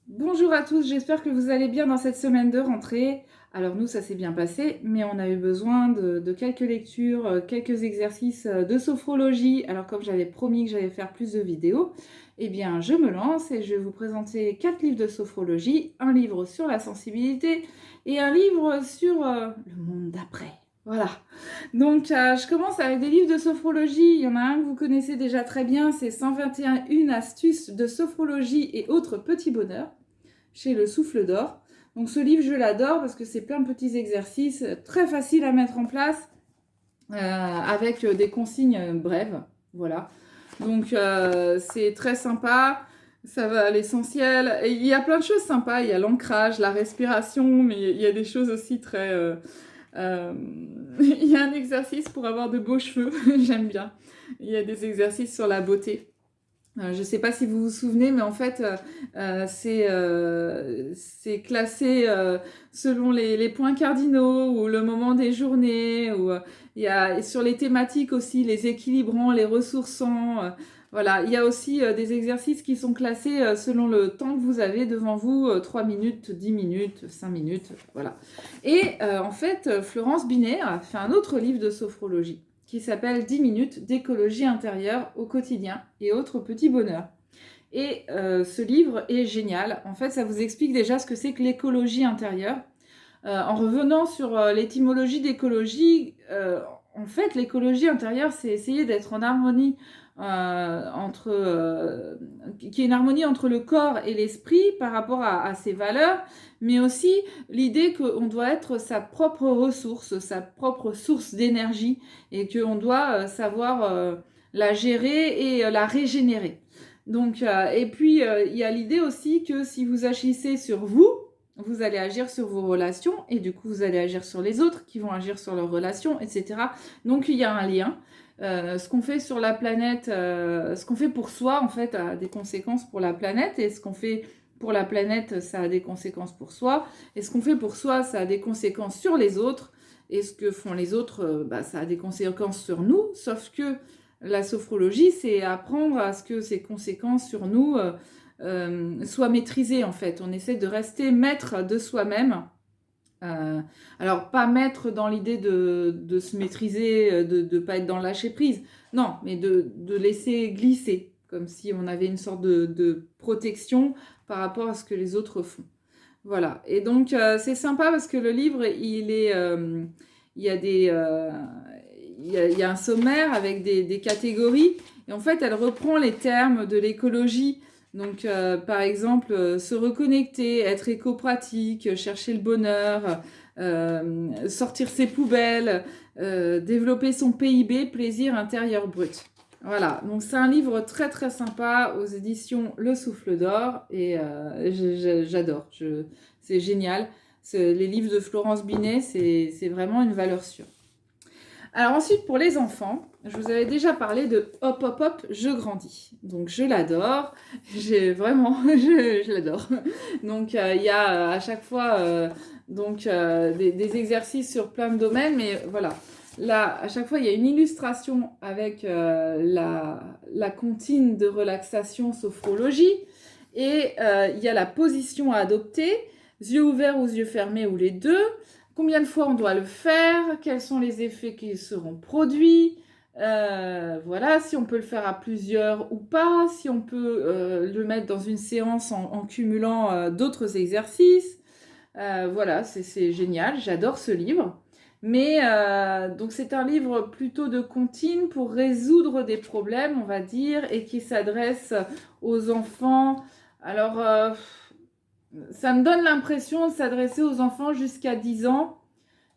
Bonjour à tous, j'espère que vous allez bien dans cette semaine de rentrée. Alors nous, ça s'est bien passé, mais on a eu besoin de quelques lectures, quelques exercices de sophrologie. Alors comme j'avais promis que j'allais faire plus de vidéos, eh bien je me lance et je vais vous présenter 4 livres de sophrologie, un livre sur la sensibilité et un livre sur le monde d'après. Voilà. Donc je commence avec des livres de sophrologie. Il y en a un que vous connaissez déjà très bien, c'est 121 astuces de sophrologie et autres petits bonheurs chez Le Souffle d'Or. Donc ce livre, je l'adore parce que c'est plein de petits exercices très faciles à mettre en place avec des consignes brèves. Voilà. Donc c'est très sympa, ça va à l'essentiel. Et il y a plein de choses sympas, il y a l'ancrage, la respiration, mais il y a des choses aussi très... il y a un exercice pour avoir de beaux cheveux, j'aime bien. Il y a des exercices sur la beauté. Je ne sais pas si vous vous souvenez, mais en fait, c'est classé selon les points cardinaux ou le moment des journées. Ou il y a sur les thématiques aussi, les équilibrants, les ressourçants. Voilà, il y a aussi des exercices qui sont classés selon le temps que vous avez devant vous, 3 minutes, 10 minutes, 5 minutes, voilà. Et en fait, Florence Binet a fait un autre livre de sophrologie qui s'appelle 10 minutes d'écologie intérieure au quotidien et autres petits bonheurs. Et ce livre est génial. En fait, ça vous explique déjà ce que c'est que l'écologie intérieure. En revenant sur l'étymologie d'écologie, en fait, l'écologie intérieure, c'est essayer d'être en harmonie qu'il y ait une harmonie entre le corps et l'esprit par rapport à ses valeurs, mais aussi l'idée qu'on doit être sa propre ressource, sa propre source d'énergie, et qu'on doit savoir la gérer et la régénérer. Donc, et puis, il y a l'idée aussi que si vous agissez sur vous, vous allez agir sur vos relations, et du coup, vous allez agir sur les autres, qui vont agir sur leurs relations, etc. Donc, il y a un lien. Ce qu'on fait sur la planète, ce qu'on fait pour soi, en fait, a des conséquences pour la planète, et ce qu'on fait pour la planète, ça a des conséquences pour soi, et ce qu'on fait pour soi, ça a des conséquences sur les autres, et ce que font les autres, ça a des conséquences sur nous, sauf que la sophrologie, c'est apprendre à ce que ces conséquences sur nous soient maîtrisées, en fait. On essaie de rester maître de soi-même. Alors, pas maître dans l'idée de se maîtriser, de ne pas être dans le lâcher-prise. Non, mais de laisser glisser, comme si on avait une sorte de protection par rapport à ce que les autres font. Voilà. Et donc, c'est sympa parce que le livre, il y a il y a un sommaire avec des catégories. Et en fait, elle reprend les termes de l'écologie. Donc, par exemple, se reconnecter, être éco-pratique, chercher le bonheur, sortir ses poubelles, développer son PIB, plaisir intérieur brut. Voilà, donc c'est un livre très très sympa aux éditions Le Souffle d'Or et j'adore, c'est génial. Les livres de Florence Binet, c'est vraiment une valeur sûre. Alors ensuite, pour les enfants, je vous avais déjà parlé de Hop Hop Hop, je grandis. Donc je l'adore, j'ai vraiment, je l'adore. Donc il y a à chaque fois des exercices sur plein de domaines, mais voilà. Là, à chaque fois, il y a une illustration avec la comptine de relaxation sophrologie et il y a la position à adopter, yeux ouverts ou yeux fermés ou les deux. Combien de fois on doit le faire, quels sont les effets qui seront produits, voilà, si on peut le faire à plusieurs ou pas, si on peut le mettre dans une séance en cumulant d'autres exercices. Voilà, c'est génial, j'adore ce livre. Mais donc c'est un livre plutôt de comptine pour résoudre des problèmes, on va dire, et qui s'adresse aux enfants. Alors, ça me donne l'impression de s'adresser aux enfants jusqu'à 10 ans,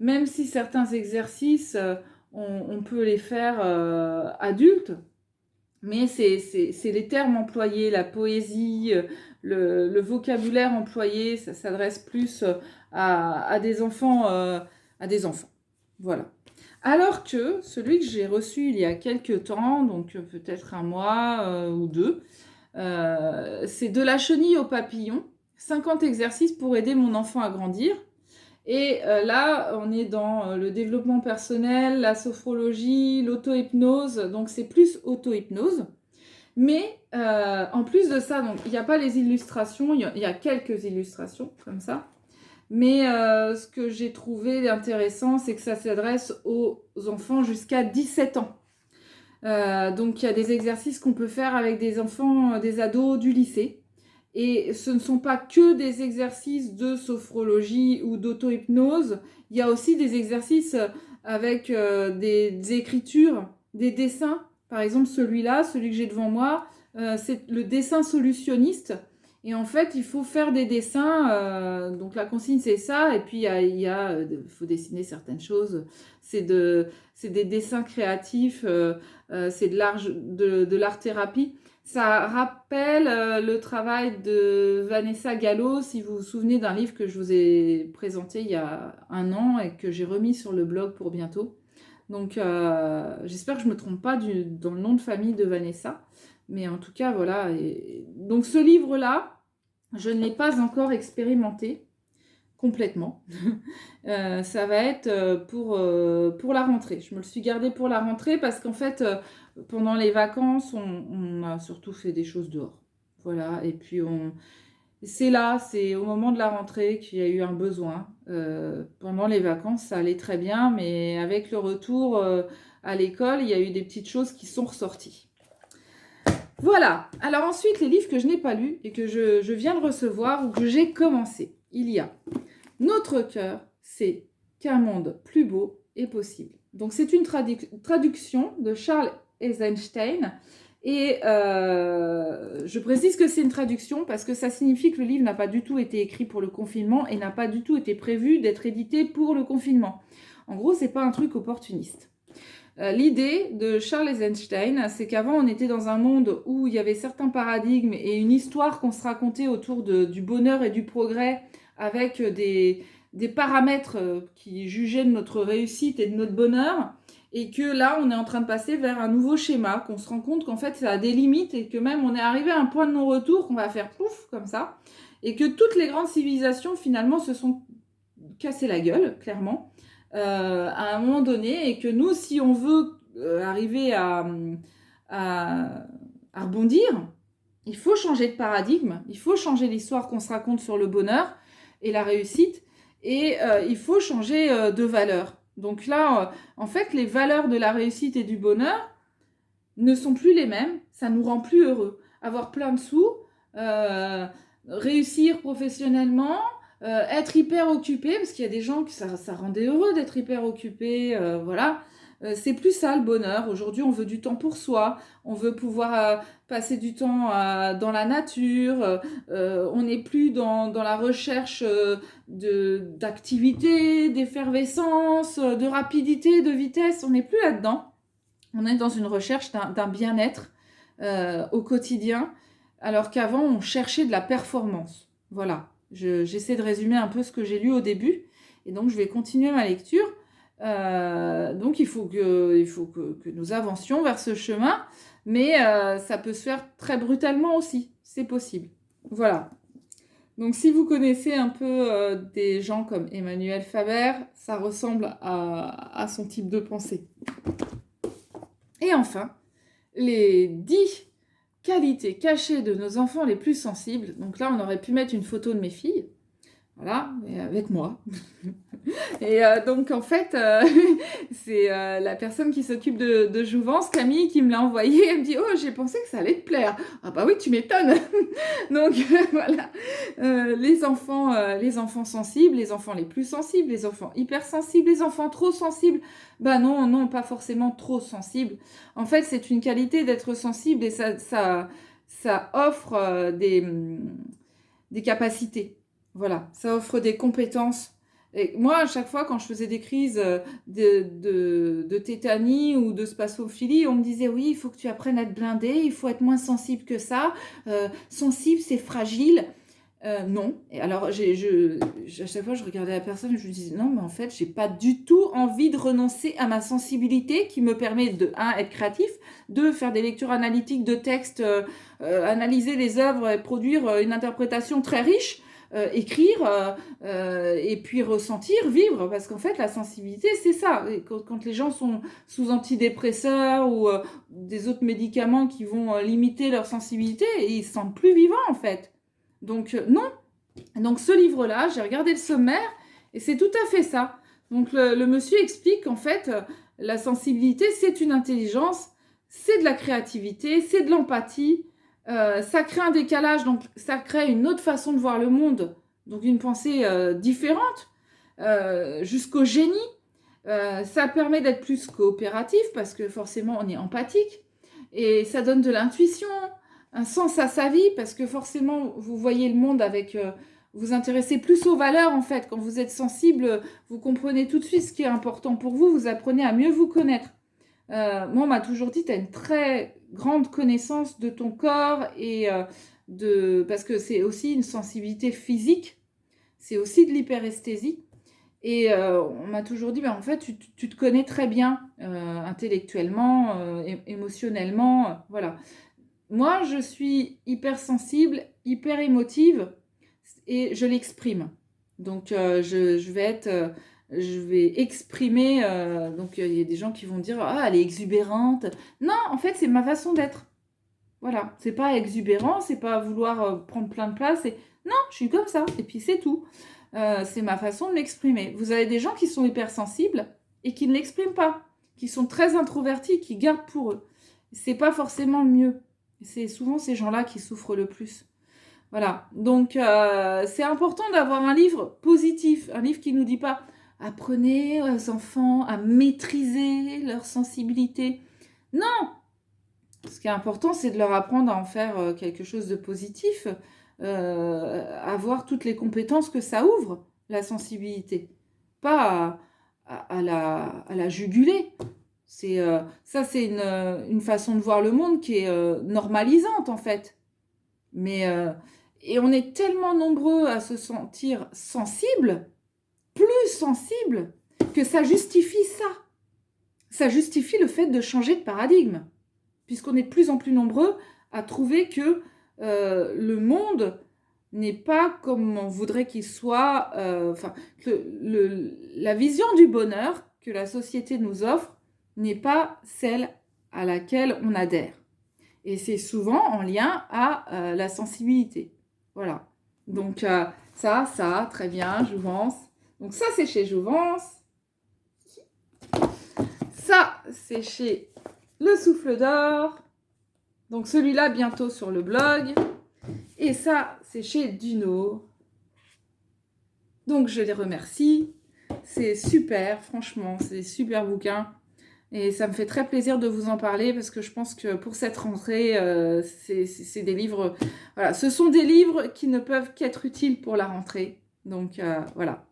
même si certains exercices, on peut les faire adultes. Mais c'est les termes employés, la poésie, le vocabulaire employé, ça s'adresse plus à des enfants, à des enfants. Voilà. Alors que celui que j'ai reçu il y a quelques temps, donc peut-être un mois ou deux, c'est De la chenille au papillon, 50 exercices pour aider mon enfant à grandir. Et là, on est dans le développement personnel, la sophrologie, l'auto-hypnose, donc c'est plus auto-hypnose. Mais en plus de ça, donc il n'y a pas les illustrations, il y a quelques illustrations comme ça. Mais ce que j'ai trouvé intéressant, c'est que ça s'adresse aux enfants jusqu'à 17 ans. Donc il y a des exercices qu'on peut faire avec des enfants, des ados du lycée. Et ce ne sont pas que des exercices de sophrologie ou d'auto-hypnose. Il y a aussi des exercices avec des écritures, des dessins. Par exemple, celui-là, celui que j'ai devant moi, c'est le dessin solutionniste. Et en fait, il faut faire des dessins. Donc la consigne, c'est ça. Et puis, faut dessiner certaines choses. C'est des dessins créatifs. C'est de l'art-thérapie. Ça rappelle le travail de Vanessa Gallo, si vous vous souvenez d'un livre que je vous ai présenté il y a 1 an et que j'ai remis sur le blog pour bientôt. Donc j'espère que je ne me trompe pas dans le nom de famille de Vanessa. Mais en tout cas, voilà. Donc ce livre-là, je ne l'ai pas encore expérimenté complètement. Ça va être pour la rentrée. Je me le suis gardé pour la rentrée parce qu'en fait, pendant les vacances, on a surtout fait des choses dehors. Voilà, et puis c'est au moment de la rentrée qu'il y a eu un besoin. Pendant les vacances, ça allait très bien, mais avec le retour à l'école, il y a eu des petites choses qui sont ressorties. Voilà, alors ensuite, les livres que je n'ai pas lus et que je viens de recevoir ou que j'ai commencé. Il y a Notre cœur, c'est qu'un monde plus beau est possible. Donc c'est une traduction de Charles Eisenstein. Et je précise que c'est une traduction parce que ça signifie que le livre n'a pas du tout été écrit pour le confinement et n'a pas du tout été prévu d'être édité pour le confinement. En gros, c'est pas un truc opportuniste. L'idée de Charles Eisenstein, c'est qu'avant, on était dans un monde où il y avait certains paradigmes et une histoire qu'on se racontait autour du bonheur et du progrès avec des paramètres qui jugeaient de notre réussite et de notre bonheur. Et que là, on est en train de passer vers un nouveau schéma, qu'on se rend compte qu'en fait, ça a des limites et que même on est arrivé à un point de non-retour qu'on va faire pouf, comme ça. Et que toutes les grandes civilisations, finalement, se sont cassées la gueule, clairement. À un moment donné, et que nous, si on veut arriver à rebondir, il faut changer de paradigme, il faut changer l'histoire qu'on se raconte sur le bonheur et la réussite, et il faut changer de valeur. Donc là, en fait, les valeurs de la réussite et du bonheur ne sont plus les mêmes, ça nous rend plus heureux. Avoir plein de sous, réussir professionnellement, être hyper occupé, parce qu'il y a des gens que ça rendait heureux d'être hyper occupé, voilà. C'est plus ça le bonheur. Aujourd'hui, on veut du temps pour soi, on veut pouvoir passer du temps dans la nature, on n'est plus dans la recherche d'activité, d'effervescence, de rapidité, de vitesse, on n'est plus là-dedans. On est dans une recherche d'un bien-être au quotidien, alors qu'avant, on cherchait de la performance. Voilà. J'essaie de résumer un peu ce que j'ai lu au début, et donc je vais continuer ma lecture. Donc il faut que nous avancions vers ce chemin, mais ça peut se faire très brutalement aussi, c'est possible. Voilà. Donc si vous connaissez un peu des gens comme Emmanuel Faber, ça ressemble à son type de pensée. Et enfin, les 10 qualités cachées de nos enfants les plus sensibles. Donc là, on aurait pu mettre une photo de mes filles. Voilà, et avec moi. Et donc, en fait, c'est la personne qui s'occupe de Jouvence, Camille, qui me l'a envoyé. Elle me dit « Oh, j'ai pensé que ça allait te plaire. » Ah bah oui, tu m'étonnes. Donc, voilà. Les enfants sensibles, les enfants les plus sensibles, les enfants hypersensibles, les enfants trop sensibles. Bah non, pas forcément trop sensibles. En fait, c'est une qualité d'être sensible et ça offre des capacités. Voilà, ça offre des compétences. Et moi, à chaque fois, quand je faisais des crises de tétanie ou de spasmophilie, on me disait « Oui, il faut que tu apprennes à te blinder, il faut être moins sensible que ça. Sensible, c'est fragile. » Non. Et alors, à chaque fois, je regardais la personne et je me disais « Non, mais en fait, j'ai pas du tout envie de renoncer à ma sensibilité qui me permet de, 1, être créatif, 2, faire des lectures analytiques de textes, analyser les œuvres et produire une interprétation très riche. écrire et puis ressentir, vivre. Parce qu'en fait, la sensibilité, c'est ça. Et quand les gens sont sous antidépresseurs ou des autres médicaments qui vont limiter leur sensibilité, ils se sentent plus vivants, en fait. Donc, non. Donc, ce livre-là, j'ai regardé le sommaire et c'est tout à fait ça. Donc, le monsieur explique qu'en fait, la sensibilité, c'est une intelligence, c'est de la créativité, c'est de l'empathie. Ça crée un décalage, donc ça crée une autre façon de voir le monde, donc une pensée différente, jusqu'au génie. Ça permet d'être plus coopératif parce que forcément on est empathique et ça donne de l'intuition, un sens à sa vie parce que forcément vous voyez le monde avec... vous intéressez plus aux valeurs en fait. Quand vous êtes sensible, vous comprenez tout de suite ce qui est important pour vous, vous apprenez à mieux vous connaître. Moi, on m'a toujours dit, tu as une très grande connaissance de ton corps et parce que c'est aussi une sensibilité physique, c'est aussi de l'hyperesthésie. Et on m'a toujours dit, en fait, tu te connais très bien intellectuellement, émotionnellement, voilà. Moi, je suis hypersensible, hyper émotive et je l'exprime. Donc, je vais exprimer. Donc, il y a des gens qui vont dire, ah, elle est exubérante. Non, en fait, c'est ma façon d'être. Voilà, c'est pas exubérant, c'est pas vouloir prendre plein de place. Non, je suis comme ça. Et puis, c'est tout. C'est ma façon de m'exprimer. Vous avez des gens qui sont hypersensibles et qui ne l'expriment pas, qui sont très introvertis, qui gardent pour eux. C'est pas forcément le mieux. C'est souvent ces gens-là qui souffrent le plus. Voilà, donc c'est important d'avoir un livre positif, un livre qui ne nous dit pas « Apprenez aux enfants à maîtriser leur sensibilité ». Non, ce qui est important, c'est de leur apprendre à en faire quelque chose de positif, avoir toutes les compétences que ça ouvre, la sensibilité. Pas à la juguler. Ça, c'est une façon de voir le monde qui est normalisante, en fait. Et on est tellement nombreux à se sentir sensibles, plus sensibles, que ça justifie ça. Ça justifie le fait de changer de paradigme. Puisqu'on est de plus en plus nombreux à trouver que le monde n'est pas comme on voudrait qu'il soit, la vision du bonheur que la société nous offre n'est pas celle à laquelle on adhère. Et c'est souvent en lien à la sensibilité. Voilà. Donc ça, très bien, Jouvence. Donc ça, c'est chez Jouvence. Ça, c'est chez Le Souffle d'Or. Donc celui-là, bientôt sur le blog. Et ça, c'est chez Duno. Donc je les remercie. C'est super, franchement, c'est super bouquin. Et ça me fait très plaisir de vous en parler parce que je pense que pour cette rentrée, c'est des livres... Voilà, ce sont des livres qui ne peuvent qu'être utiles pour la rentrée. Donc voilà.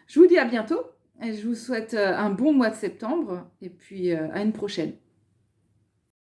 Je vous dis à bientôt et je vous souhaite un bon mois de septembre et puis à une prochaine.